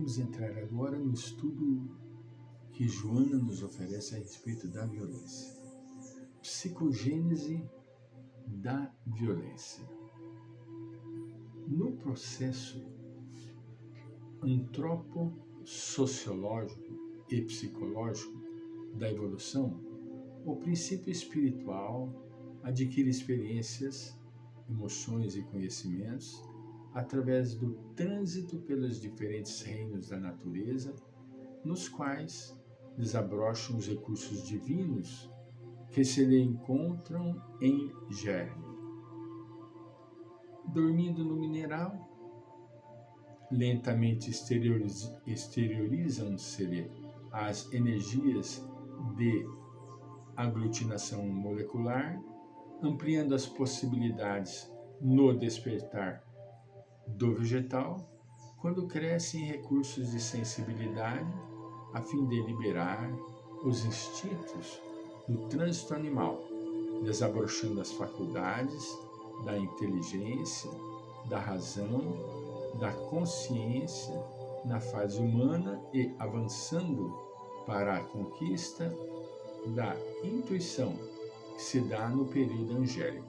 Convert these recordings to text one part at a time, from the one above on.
Vamos entrar agora no estudo que Joana nos oferece a respeito da violência. Psicogênese da violência. No processo antropossociológico e psicológico da evolução, o princípio espiritual adquire experiências, emoções e conhecimentos através do trânsito pelos diferentes reinos da natureza, nos quais desabrocham os recursos divinos que se lhe encontram em germe. Dormindo no mineral, lentamente exteriorizam-se-lhe as energias de aglutinação molecular, ampliando as possibilidades no despertar do vegetal, quando crescem recursos de sensibilidade a fim de liberar os instintos do trânsito animal, desabrochando as faculdades da inteligência, da razão, da consciência na fase humana e avançando para a conquista da intuição que se dá no período angélico.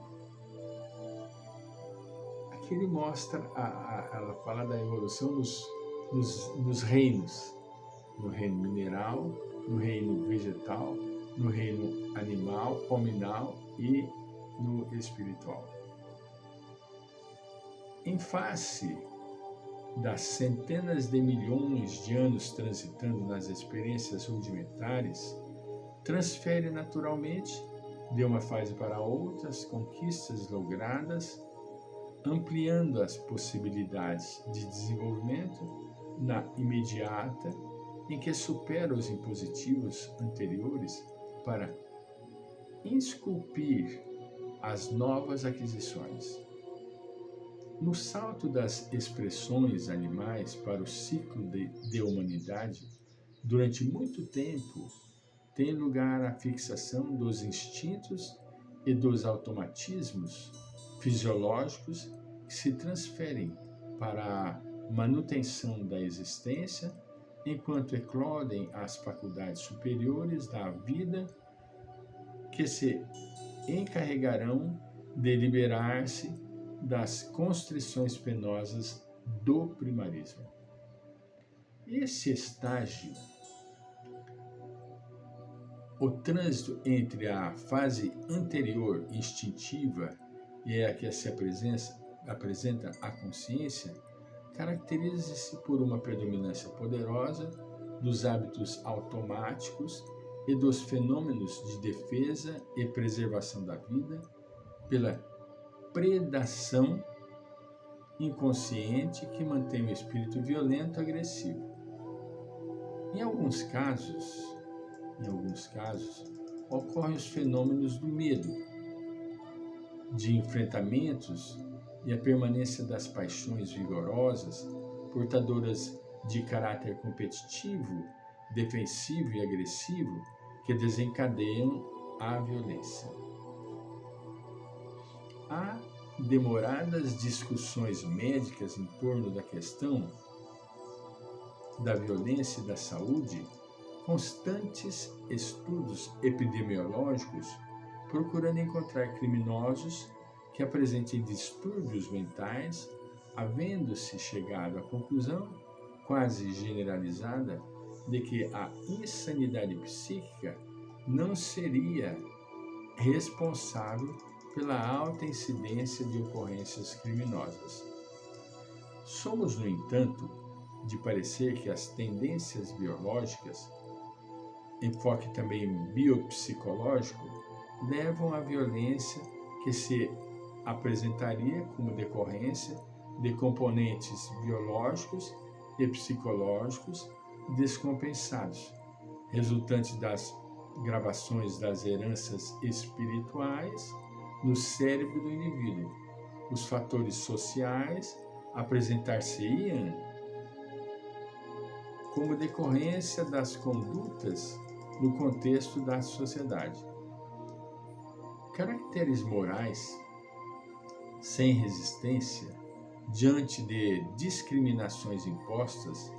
Aqui ele mostra, ela fala da evolução nos reinos, no reino mineral, no reino vegetal, no reino animal, hominal e no espiritual. Em face das centenas de milhões de anos transitando nas experiências rudimentares, transfere naturalmente, de uma fase para outra, as conquistas logradas, ampliando as possibilidades de desenvolvimento na imediata, em que supera os impositivos anteriores para esculpir as novas aquisições. No salto das expressões animais para o ciclo de humanidade, durante muito tempo, tem lugar a fixação dos instintos e dos automatismos fisiológicos que se transferem para a manutenção da existência, enquanto eclodem as faculdades superiores da vida que se encarregarão de liberar-se das constrições penosas do primarismo. Esse estágio, o trânsito entre a fase anterior instintiva e a que se apresenta a consciência, caracteriza-se por uma predominância poderosa dos hábitos automáticos e dos fenômenos de defesa e preservação da vida, pela predação inconsciente que mantém o espírito violento e agressivo. Em alguns casos, ocorrem os fenômenos do medo, de enfrentamentos e a permanência das paixões vigorosas, portadoras de caráter competitivo, defensivo e agressivo, que desencadeiam a violência. Há demoradas discussões médicas em torno da questão da violência e da saúde, constantes estudos epidemiológicos procurando encontrar criminosos que apresentem distúrbios mentais, havendo-se chegado à conclusão, quase generalizada, de que a insanidade psíquica não seria responsável pela alta incidência de ocorrências criminosas. Somos, no entanto, de parecer que as tendências biológicas, enfoque também biopsicológico, levam à violência que se apresentaria como decorrência de componentes biológicos e psicológicos descompensados, resultantes das gravações das heranças espirituais no cérebro do indivíduo. Os fatores sociais apresentar-se-iam como decorrência das condutas no contexto da sociedade. Caracteres morais sem resistência diante de discriminações impostas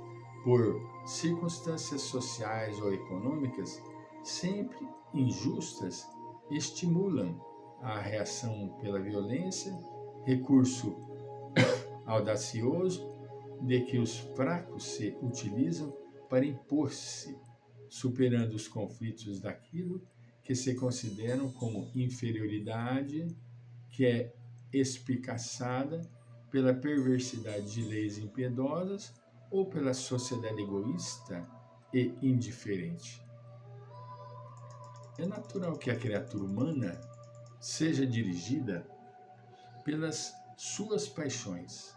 por circunstâncias sociais ou econômicas sempre injustas, estimulam a reação pela violência, recurso audacioso de que os fracos se utilizam para impor-se, superando os conflitos daquilo que se consideram como inferioridade, que é espicaçada pela perversidade de leis impiedosas ou pela sociedade egoísta e indiferente. É natural que a criatura humana seja dirigida pelas suas paixões,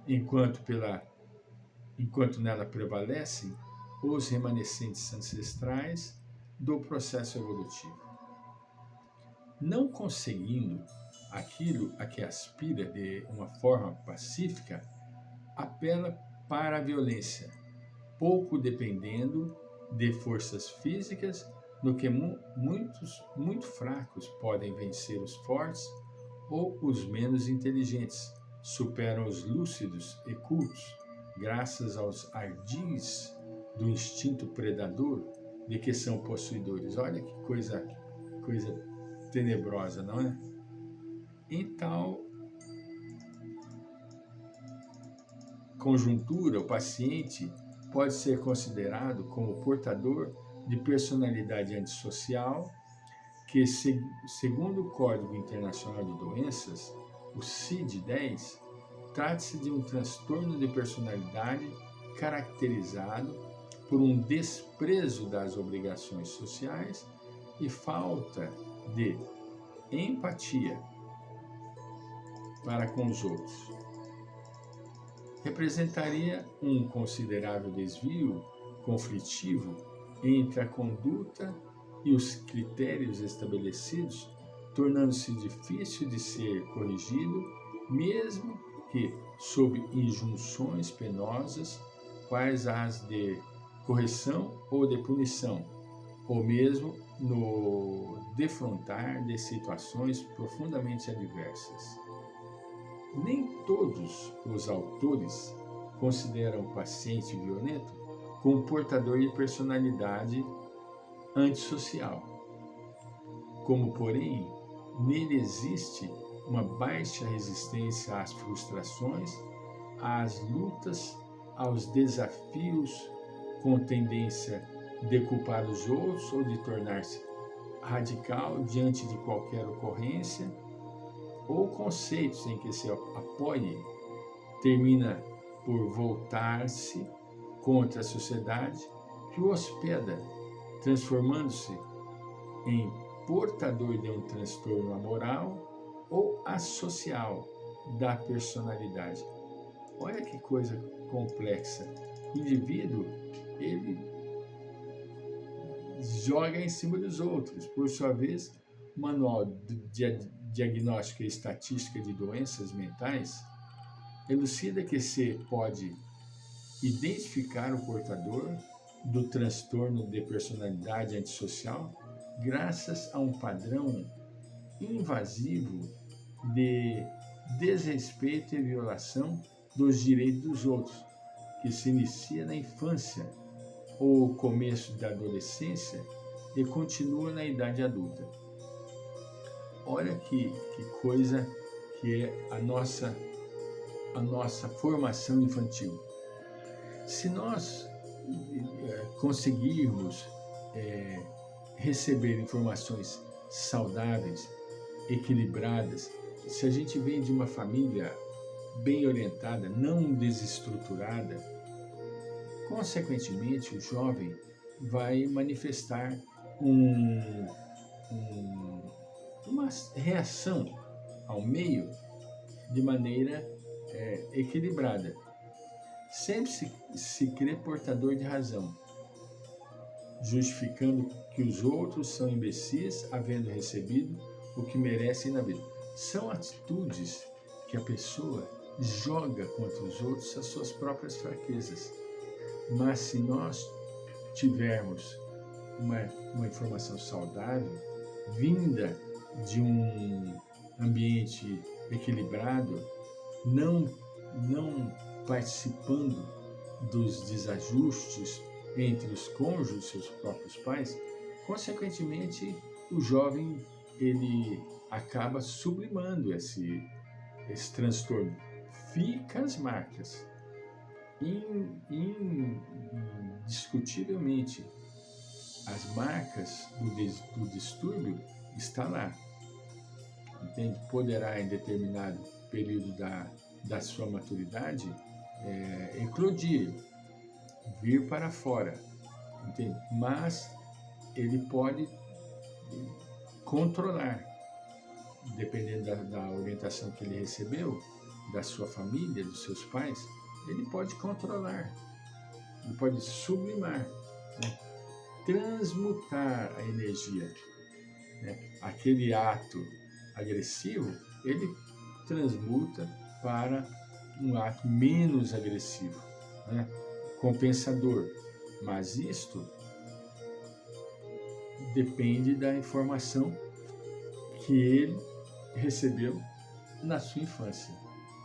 enquanto nela prevalecem os remanescentes ancestrais do processo evolutivo. Não conseguindo aquilo a que aspira de uma forma pacífica, apela para a violência, pouco dependendo de forças físicas, no que muitos muito fracos podem vencer os fortes ou os menos inteligentes superam os lúcidos e cultos, graças aos ardis do instinto predador de que são possuidores. Olha que coisa tenebrosa, não é? Em tal conjuntura, o paciente pode ser considerado como portador de personalidade antissocial, que, segundo o Código Internacional de Doenças, o CID-10, trata-se de um transtorno de personalidade caracterizado por um desprezo das obrigações sociais e falta de empatia para com os outros. Representaria um considerável desvio conflitivo entre a conduta e os critérios estabelecidos, tornando-se difícil de ser corrigido, mesmo que sob injunções penosas, quais as de correção ou de punição, ou mesmo no defrontar de situações profundamente adversas. Nem todos os autores consideram o paciente violento como portador de personalidade antissocial. Como, porém, nele existe uma baixa resistência às frustrações, às lutas, aos desafios, com tendência de culpar os outros ou de tornar-se radical diante de qualquer ocorrência, ou conceitos em que se apoie, termina por voltar-se contra a sociedade que o hospeda, transformando-se em portador de um transtorno amoral ou asocial da personalidade. Olha que coisa complexa. O indivíduo, ele joga em cima dos outros. Por sua vez, o Manual de Diagnóstica e Estatística de Doenças Mentais elucida que se pode identificar o portador do transtorno de personalidade antissocial graças a um padrão invasivo de desrespeito e violação dos direitos dos outros, que se inicia na infância ou começo da adolescência e continua na idade adulta. Olha que coisa que é a nossa formação infantil. Se nós conseguirmos receber informações saudáveis, equilibradas, se a gente vem de uma família bem orientada, não desestruturada, consequentemente o jovem vai manifestar uma reação ao meio de maneira equilibrada. Sempre se crê portador de razão, justificando que os outros são imbecis, havendo recebido o que merecem na vida. São atitudes que a pessoa joga contra os outros as suas próprias fraquezas. Mas se nós tivermos uma informação saudável, vinda de um ambiente equilibrado, não participando dos desajustes entre os cônjuges, seus próprios pais, consequentemente o jovem ele acaba sublimando esse transtorno. Fica as marcas. Indiscutivelmente, as marcas do distúrbio está lá. Entende? Poderá, em determinado período da sua maturidade, eclodir, vir para fora. Entende? Mas ele pode controlar, dependendo da orientação que ele recebeu, da sua família, dos seus pais, ele pode controlar, ele pode sublimar, né? Transmutar a energia, né? Aquele ato agressivo, ele transmuta para um ato menos agressivo, né? Compensador. Mas isto depende da informação que ele recebeu na sua infância.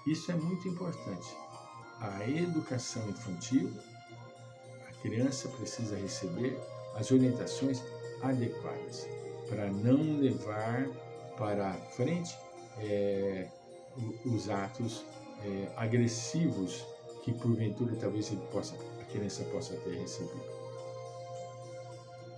Isso é muito importante. A educação infantil, a criança precisa receber as orientações adequadas para não levar para frente os atos agressivos que porventura talvez a criança possa ter recebido.